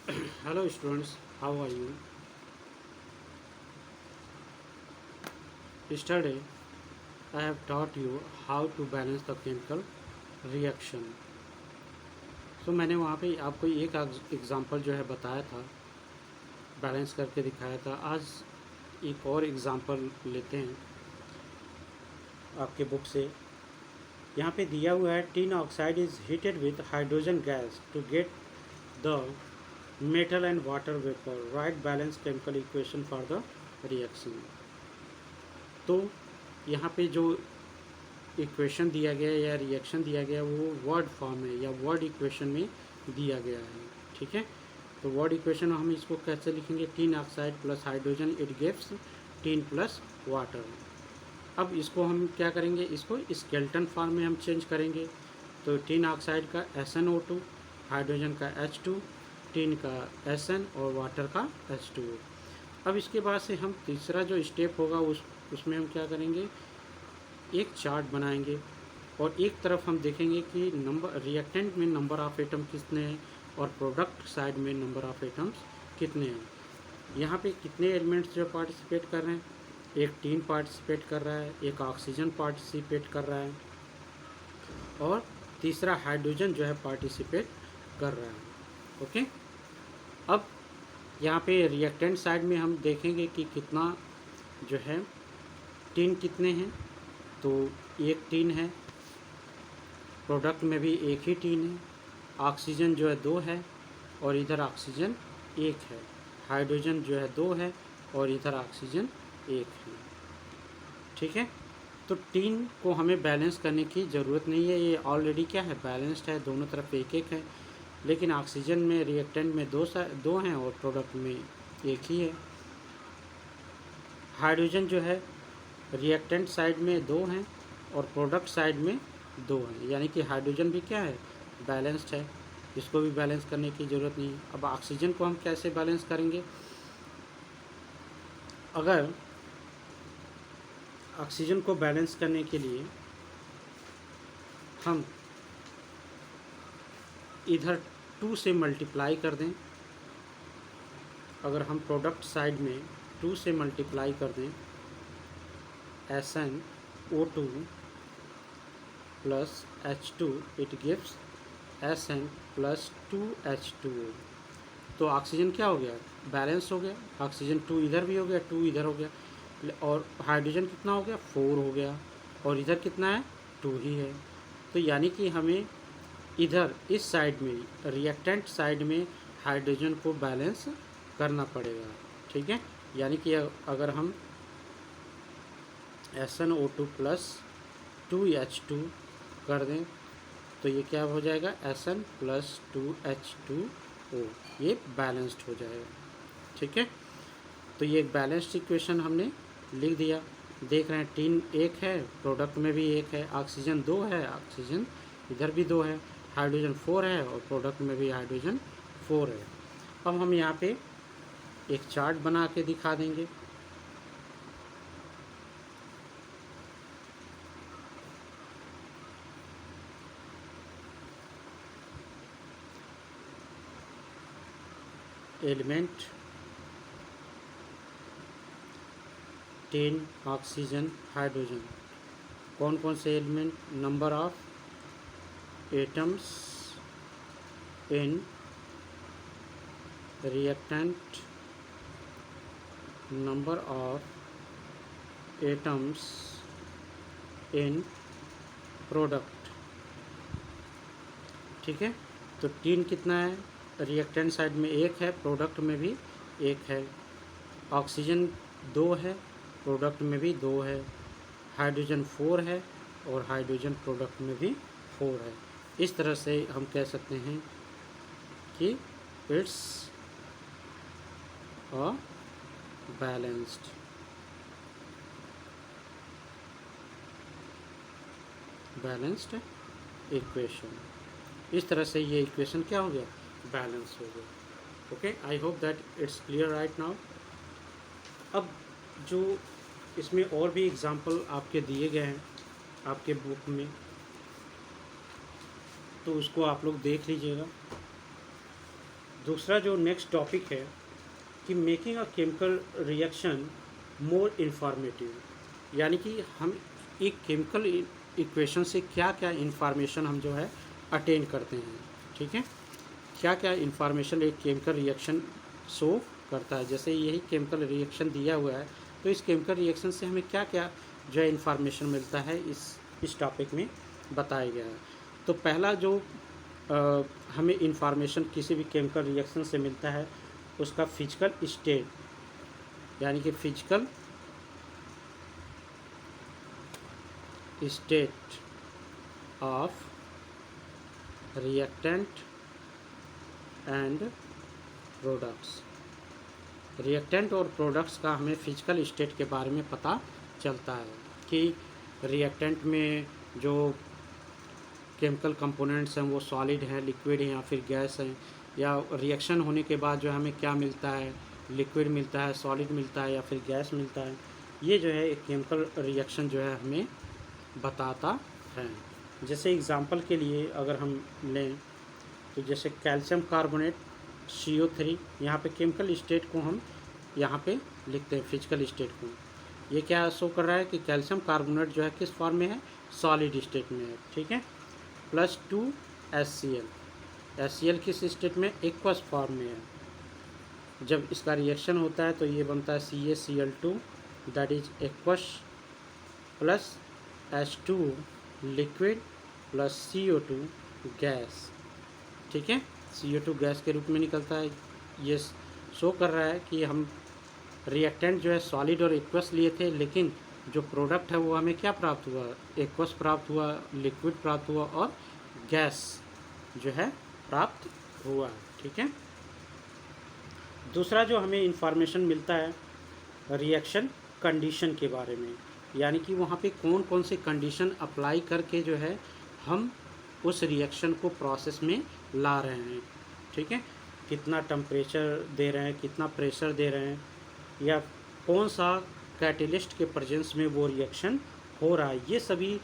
Hello students, how are you? Yesterday I have taught you how to balance the chemical reaction. मैंने वहाँ पे आपको एक example जो है बताया था, बैलेंस करके दिखाया था। आज एक और एग्ज़ाम्पल लेते हैं आपके बुक से। यहाँ पे दिया हुआ है tin oxide is heated with hydrogen gas to get the metal and water vapour, write balance chemical equation for the reaction. तो यहाँ पे जो इक्वेशन दिया गया है या रिएक्शन दिया गया है वो वर्ड फॉर्म में या वर्ड इक्वेशन में दिया गया है, ठीक है। तो वर्ड इक्वेशन हम इसको कैसे लिखेंगे? Tin oxide plus hydrogen it gives tin plus water. अब इसको हम क्या करेंगे? इसको स्केलेटन फॉर्म में हम चेंज करेंगे। तो टिन ऑक्साइड का SnO2, हाइड्रोजन का H2, टिन का Sn और वाटर का H2O। अब इसके बाद से हम तीसरा जो स्टेप होगा उसमें हम क्या करेंगे? एक चार्ट बनाएंगे और एक तरफ हम देखेंगे कि नंबर रिएक्टेंट में नंबर ऑफ एटम कितने हैं और प्रोडक्ट साइड में नंबर ऑफ एटम्स कितने हैं। यहाँ पे कितने एलिमेंट्स जो पार्टिसिपेट कर रहे हैं? एक टिन पार्टिसिपेट कर रहा है, एक ऑक्सीजन पार्टिसिपेट कर रहा है और तीसरा हाइड्रोजन जो है पार्टिसिपेट कर रहा है। ओके, अब यहाँ पे रिएक्टेंट साइड में हम देखेंगे कि कितना जो है टिन कितने हैं। तो एक टिन है, प्रोडक्ट में भी एक ही टिन है, ऑक्सीजन जो है 2 है और इधर ऑक्सीजन 1 है, हाइड्रोजन जो है 2 है और इधर ऑक्सीजन 1 है, ठीक है। तो टिन को हमें बैलेंस करने की ज़रूरत नहीं है, ये ऑलरेडी क्या है? बैलेंस्ड है, दोनों तरफ एक एक है। लेकिन ऑक्सीजन में रिएक्टेंट में दो हैं और प्रोडक्ट में एक ही है। हाइड्रोजन जो है रिएक्टेंट साइड में 2 हैं और प्रोडक्ट साइड में 2 हैं, यानी कि हाइड्रोजन भी क्या है? बैलेंस्ड है, इसको भी बैलेंस करने की ज़रूरत नहीं है। अब ऑक्सीजन को हम कैसे बैलेंस करेंगे? अगर ऑक्सीजन को बैलेंस करने के लिए हम इधर 2 से मल्टीप्लाई कर दें, अगर हम प्रोडक्ट साइड में 2 से मल्टीप्लाई कर दें, SnO2 plus H2 it gives Sn plus 2H2O। तो ऑक्सीजन क्या हो गया? बैलेंस हो गया। ऑक्सीजन 2 इधर भी हो गया, 2 इधर हो गया और हाइड्रोजन कितना हो गया? 4 हो गया और इधर कितना है? 2 ही है। तो यानी कि हमें इधर इस साइड में रिएक्टेंट साइड में हाइड्रोजन को बैलेंस करना पड़ेगा, ठीक है। यानी कि अगर हम SnO2 प्लस 2H2 कर दें तो ये क्या हो जाएगा? Sn प्लस 2H2O, ये बैलेंस्ड हो जाएगा, ठीक है। तो ये एक बैलेंस्ड इक्वेशन हमने लिख दिया। देख रहे हैं टिन 1 है, प्रोडक्ट में भी 1 है, ऑक्सीजन 2 है, ऑक्सीजन इधर भी 2 है, हाइड्रोजन 4 है और प्रोडक्ट में भी हाइड्रोजन 4 है। अब हम यहाँ पे एक चार्ट बना के दिखा देंगे। एलिमेंट टिन, ऑक्सीजन, हाइड्रोजन, कौन कौन से element? Number of atoms in reactant, number of atoms in product, ठीक है। तो टिन कितना है? रिएक्टेंट साइड में 1 है, प्रोडक्ट में भी 1 है, ऑक्सीजन 2 है, प्रोडक्ट में भी 2 है, हाइड्रोजन 4 है और हाइड्रोजन प्रोडक्ट में भी 4 है। इस तरह से हम कह सकते हैं कि इट्स अ बैलेंस्ड इक्वेशन। इस तरह से ये इक्वेशन क्या हो गया? बैलेंस हो गया। Okay, I hope that it's clear right now. अब जो इसमें और भी एग्जांपल आपके दिए गए हैं आपके बुक में, तो उसको आप लोग देख लीजिएगा। दूसरा जो नेक्स्ट टॉपिक है कि making a chemical reaction more informative, यानी कि हम एक केमिकल इक्वेशन से क्या क्या इंफॉर्मेशन हम जो है अटेन करते हैं। ठीक है, क्या क्या इंफॉर्मेशन एक केमिकल रिएक्शन शो करता है। जैसे यही केमिकल रिएक्शन दिया हुआ है, तो इस केमिकल रिएक्शन से हमें क्या क्या जो है इंफॉर्मेशन मिलता है, इस टॉपिक में बताया गया है। तो पहला जो हमें इंफॉर्मेशन किसी भी केमिकल रिएक्शन से मिलता है उसका फिजिकल स्टेट, यानी कि physical state of reactant and products. Reactant और प्रोडक्ट्स का हमें फिजिकल स्टेट के बारे में पता चलता है कि रिएक्टेंट में जो केमिकल कंपोनेंट्स हैं वो सॉलिड हैं, लिक्विड हैं या फिर गैस हैं, या रिएक्शन होने के बाद जो हमें क्या मिलता है, लिक्विड मिलता है, सॉलिड मिलता है या फिर गैस मिलता है। ये जो है एक केमिकल रिएक्शन जो है हमें बताता है। जैसे एग्जांपल के लिए अगर हम लें तो जैसे कैल्शियम कार्बोनेट CO3, यहाँ पे केमिकल स्टेट को हम यहाँ पे लिखते हैं, फिजिकल स्टेट को। ये क्या शो कर रहा है कि कैल्शियम कार्बोनेट जो है किस फॉर्म में है, सॉलिड स्टेट में है। ठीक है, +2 HCl, HCl किस स्टेट में, एक्वस फॉर्म में है। जब इसका रिएक्शन होता है तो ये बनता है CaCl2 that is aqueous plus H2 liquid plus CO2 gas. ठीक है, CO2 गैस के रूप में निकलता है। ये शो कर रहा है कि हम रिएक्टेंट जो है सॉलिड और एक्वस लिए थे, लेकिन जो प्रोडक्ट है वो हमें क्या प्राप्त हुआ, एक्वस प्राप्त हुआ, लिक्विड प्राप्त हुआ और गैस जो है प्राप्त हुआ। ठीक है, दूसरा जो हमें इंफॉर्मेशन मिलता है रिएक्शन कंडीशन के बारे में, यानी कि वहाँ पे कौन कौन से कंडीशन अप्लाई करके जो है हम उस रिएक्शन को प्रोसेस में ला रहे हैं। ठीक है, कितना टेम्परेचर दे रहे हैं, कितना प्रेशर दे रहे हैं, या कौन सा कैटेलिस्ट के प्रेजेंस में वो रिएक्शन हो रहा है, ये सभी